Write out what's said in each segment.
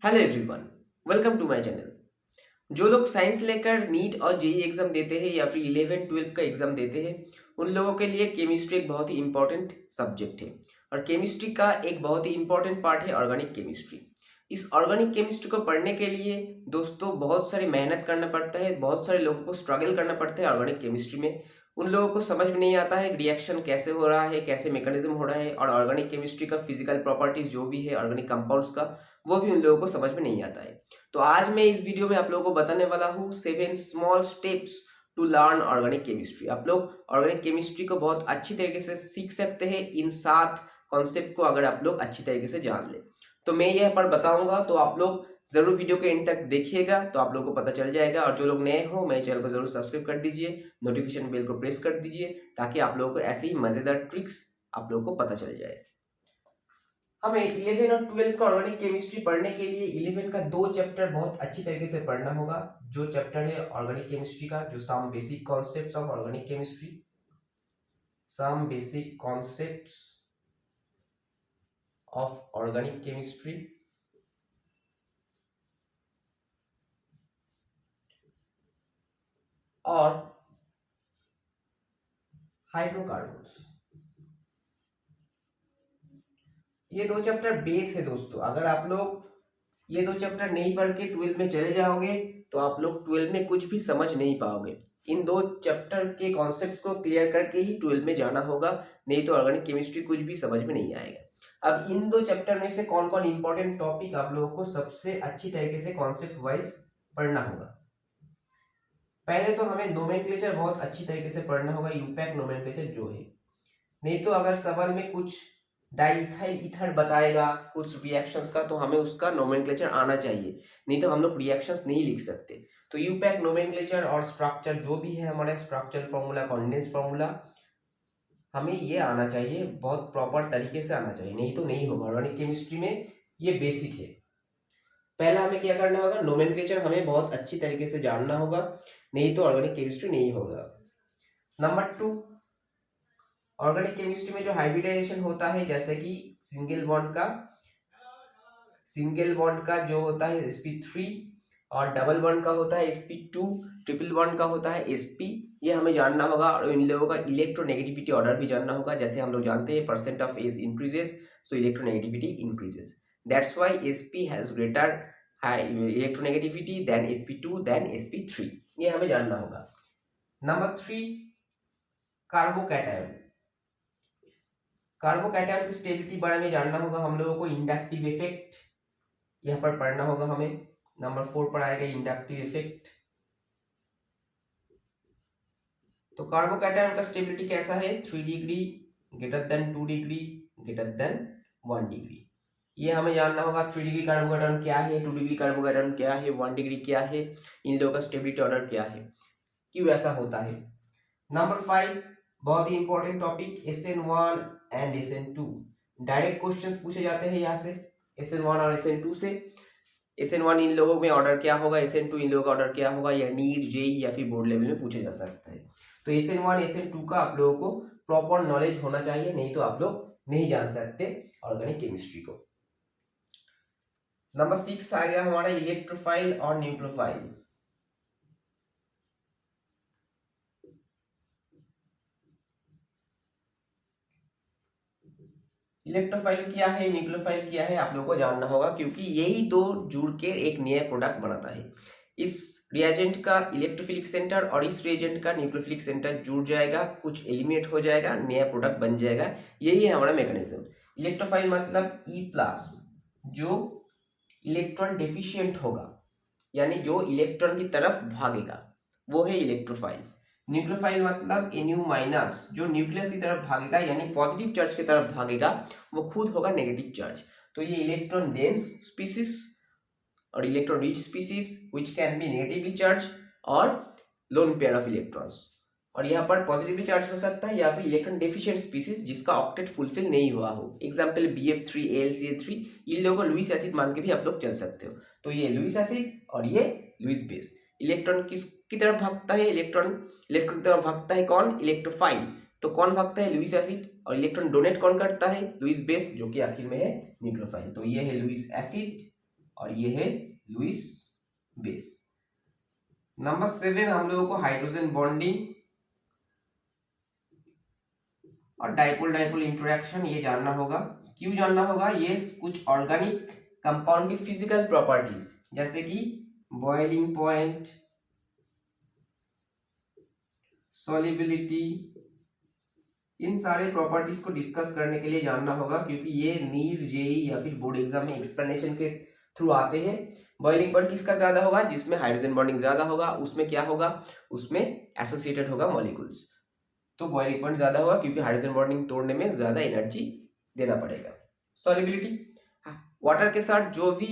Hello everyone, welcome to my channel. जो लोग science लेकर नीट और जेई एग्जाम देते हैं या फिर 11 12 का एग्जाम देते हैं, उन लोगों के लिए केमिस्ट्री एक बहुत ही इंपॉर्टेंट सब्जेक्ट है। और केमिस्ट्री का एक बहुत ही इंपॉर्टेंट पार्ट है ऑर्गेनिक केमिस्ट्री। इस ऑर्गेनिक केमिस्ट्री को पढ़ने के लिए दोस्तों बहुत सारी मेहनत करना पड़ता है, बहुत सारे लोगों को स्ट्रगल करना पड़ता है ऑर्गेनिक केमिस्ट्री में। उन लोगों को समझ में नहीं आता है रिएक्शन कैसे हो रहा है, कैसे मैकेनिज्म हो रहा है, और ऑर्गेनिक केमिस्ट्री का फिजिकल प्रॉपर्टीज जो भी है ऑर्गेनिक कंपाउंड्स का, वो भी उन लोगों को समझ में नहीं आता है। तो आज मैं इस वीडियो में आप लोगों को बताने वाला हूँ 7 small steps to learn organic chemistry. आप लोग ऑर्गेनिक केमिस्ट्री को बहुत अच्छी तरीके से सीख सकते हैं इन 7 कॉन्सेप्ट को अगर आप लोग अच्छी तरीके से जान ले। तो मैं यह पर बताऊंगा, तो आप लोग जरूर वीडियो के एंड तक देखिएगा, तो आप लोगों को पता चल जाएगा। और जो लोग नए हो मेरे चैनल को जरूर सब्सक्राइब कर दीजिए, नोटिफिकेशन बेल को प्रेस कर दीजिए, ताकि आप लोगों को ऐसे ही मजेदार ट्रिक्स आप लोगों को पता चल जाए। हमें 11 और 12 का ऑर्गेनिक केमिस्ट्री पढ़ने के लिए 11 का 2 चैप्टर बहुत अच्छी तरीके से पढ़ना होगा। जो चैप्टर है ऑर्गेनिक केमिस्ट्री का, जो some basic concepts of organic chemistry, some basic concepts of organic chemistry, और हाइड्रोकार्बन्स। ये 2 चैप्टर बेस है दोस्तों। अगर आप लोग ये 2 चैप्टर नहीं पढ़ के 12 में चले जाओगे तो आप लोग 12 में कुछ भी समझ नहीं पाओगे। इन 2 चैप्टर के कॉन्सेप्ट्स को क्लियर करके ही 12 में जाना होगा, नहीं तो ऑर्गेनिक केमिस्ट्री कुछ भी समझ में नहीं आएगा। अब इन 2 चैप्टर में से कौन कौन इंपॉर्टेंट टॉपिक आप लोगों को सबसे अच्छी तरीके से कॉन्सेप्ट वाइज पढ़ना होगा। पहले तो हमें नोमेनक्लेचर बहुत अच्छी तरीके से पढ़ना होगा, यूपैक नोमेनक्लेचर जो है। नहीं तो अगर सवाल में कुछ डाइथाइल ईथर बताएगा कुछ रिएक्शंस का, तो हमें उसका नोमेनक्लेचर आना चाहिए, नहीं तो हम लोग रिएक्शंस नहीं लिख सकते। तो यूपैक नोमेनक्लेचर और स्ट्रक्चर जो भी है हमारा स्ट्रक्चर फॉर्मूला, कॉन्डेंस फॉर्मूला, हमें ये आना चाहिए, बहुत प्रॉपर तरीके से आना चाहिए, नहीं तो नहीं होगा। ऑर्गेनिक केमिस्ट्री में ये बेसिक है। पहला हमें क्या करना होगा, नोमेनक्लेचर हमें बहुत अच्छी तरीके से जानना होगा, नहीं तो ऑर्गेनिक केमिस्ट्री नहीं होगा। नंबर 2, ऑर्गेनिक केमिस्ट्री में जो हाइब्रिडाइजेशन होता है, जैसे कि सिंगल बॉन्ड का जो होता है sp3, और डबल बॉन्ड का होता है sp2, ट्रिपल बॉन्ड का होता है sp, ये हमें जानना होगा। और इन लोगों का इलेक्ट्रोनेगेटिविटी ऑर्डर भी जानना होगा। जैसे हम लोग जानते हैं percent of s increases, so electronegativity increases, that's why sp has greater electronegativity than sp2 than sp3, ये हमें जानना होगा। Number 3, carbocation. कार्बोकैटायन की स्टेबिलिटी बारे में जानना होगा हम लोगों को। इंडक्टिव इफेक्ट यहाँ पर पढ़ना होगा हमें। नंबर 4 पर आएगा इंडक्टिव इफेक्ट। तो कार्बोकैटायन का स्टेबिलिटी कैसा है, 3 degree, greater than 2 degree, greater than 1 degree, ये हमें जानना होगा। 3 डिग्री कार्बोकैटायन क्या है, 2 डिग्री कार्बोकैटायन क्या है, 1 डिग्री क्या है, इन लोगों का स्टेबिलिटी ऑर्डर क्या है, क्यों ऐसा होता है। नंबर 5, बहुत ही important topic, SN1 and SN2। Direct questions पूछे जाते हैं यहाँ से, SN1 और SN2 से। SN1 इन लोगों में ऑर्डर क्या होगा, SN2 इन लोगों का ऑर्डर क्या होगा, या नीट जेई या फिर बोर्ड लेवल में पूछे जा सकता है। तो SN1 SN2 का आप लोगों को प्रॉपर नॉलेज होना चाहिए, नहीं तो आप लोग नहीं जान सकते ऑर्गेनिक केमिस्ट्री को। नंबर 6 आ गया हमारा इलेक्ट्रोफाइल और न्यूक्लियोफाइल। इलेक्ट्रोफाइल क्या है, न्यूक्लियोफाइल क्या है, आप लोगों को जानना होगा, क्योंकि यही दो जुड़ के एक नया प्रोडक्ट बनाता है। इस रिएजेंट का इलेक्ट्रोफिलिक सेंटर और इस रिएजेंट का न्यूक्लियोफिलिक सेंटर जुड़ जाएगा, कुछ एलिमिनेट हो जाएगा, नया प्रोडक्ट बन जाएगा, यही है हमारा मैकेनिज्म। इलेक्ट्रोफाइल मतलब E+, जो इलेक्ट्रॉन डेफिशिएंट होगा, यानी जो इलेक्ट्रॉन की तरफ भागेगा, वो है इलेक्ट्रोफाइल। न्यूक्लियोफाइल मतलब Nu-, जो न्यूक्लियस की तरफ भागेगा, यानी पॉजिटिव चार्ज की तरफ भागेगा, वो खुद होगा नेगेटिव चार्ज। तो ये इलेक्ट्रॉन डेंस स्पीसीज और electron rich species which can be negatively charge, और लोन पेयर ऑफ इलेक्ट्रॉन्स। और यहाँ पर पॉजिटिवली चार्ज हो सकता है, या फिर इलेक्ट्रॉन डेफिशिएंट स्पीसीज जिसका ऑक्टेट फुलफिल नहीं हुआ हो, एग्जाम्पल BF3 AlCl3, इन लोगों को लुईस एसिड मान के भी आप लोग चल सकते हो। तो ये लुईस एसिड और ये लुईस बेस। इलेक्ट्रॉन किसकी तरफ भागता है, इलेक्ट्रॉन की तरफ भागता है कौन, इलेक्ट्रोफाइल। तो कौन भागता है, लुईस एसिड, और इलेक्ट्रॉन डोनेट कौन करता है, लुईस बेस, जो कि आखिर में है न्यूक्लियोफाइल। तो ये है लुईस एसिड और ये है लुईस बेस। नंबर 7 हम लोगों को हाइड्रोजन बॉन्डिंग और डाइपोल डाइपोल इंटरेक्शन ये जानना होगा। क्यों जानना होगा? ये कुछ ऑर्गेनिक कंपाउंड की फिजिकल प्रॉपर्टीज जैसे कि बॉइलिंग पॉइंट, सॉल्युबिलिटी, इन सारे प्रॉपर्टीज को डिस्कस करने के लिए जानना होगा, क्योंकि ये नीट, जेई या फिर बोर्ड एग्जाम में एक्सप्लेनेशन के थ्रू आते हैं। बॉइलिंग पॉइंट किसका ज्यादा होगा? जिसमें हाइड्रोजन बॉन्डिंग ज्यादा होगा, उसमें क्या होगा? उसमें एसोसिएटेड होगा मॉलिक्यूल्स, तो बॉइलिंग पॉइंट ज्यादा होगा क्योंकि हाइड्रोजन बॉन्डिंग तोड़ने में ज्यादा एनर्जी देना पड़ेगा। सॉल्युबिलिटी, वाटर के साथ जो भी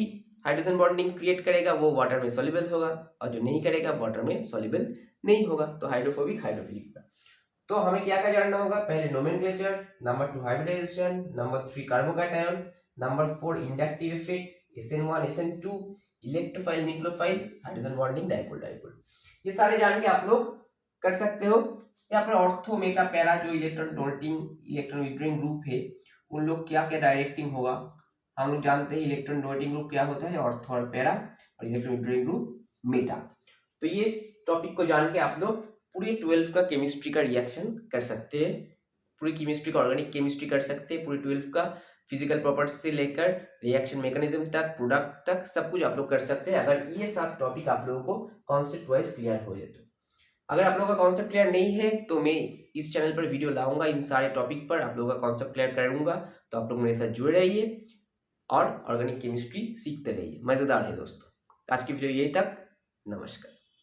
हाइड्रोजन बॉन्डिंग क्रिएट करेगा वो वाटर में सॉल्युबल होगा, और जो नहीं करेगा वाटर में सॉल्युबल नहीं होगा, तो हाइड्रोफोबिक हाइड्रोफिलिक का। तो हमें क्या क्या जानना होगा? पहले nomenclature, number 2 hybridization, number 3 carbocation, number 4 inductive effect, SN1 SN2, electrophile nucleophile, hydrogen bonding, dipole dipole. ये सारे जान के आप लोग कर सकते हो। या फिर ऑर्थो मेटा पैरा जो electron donating electron withdrawing group है, उन लोग क्या क्या डायरेक्टिंग होगा। हम लोग जानते हैं इलेक्ट्रॉन डोनेटिंग ग्रुप क्या होता है, ऑर्थो और पैरा, और इलेक्ट्रॉन विड्रॉइंग ग्रुप मेटा। तो ये टॉपिक को जान के आप लोग पूरे 12 का केमिस्ट्री का रिएक्शन कर सकते हैं, पूरी केमिस्ट्री का, ऑर्गेनिक केमिस्ट्री कर सकते हैं, पूरे 12 का फिजिकल प्रॉपर्टीज से लेकर रिएक्शन मैकेनिज्म तक, प्रोडक्ट तक, सब कुछ आप लोग कर सकते हैं अगर ये 7 टॉपिक आप लोगों को कॉन्सेप्ट वाइज क्लियर हो जाए तो। अगर आप लोगों का कॉन्सेप्ट क्लियर नहीं है तो मैं इस चैनल पर वीडियो लाऊंगा, इन सारे टॉपिक पर आप लोगों का कॉन्सेप्ट क्लियर करूंगा, तो आप लोग मेरे साथ जुड़े रहिए और ऑर्गेनिक केमिस्ट्री सीखते रहिए। मजेदार है दोस्तों। आज की वीडियो यही तक, नमस्कार।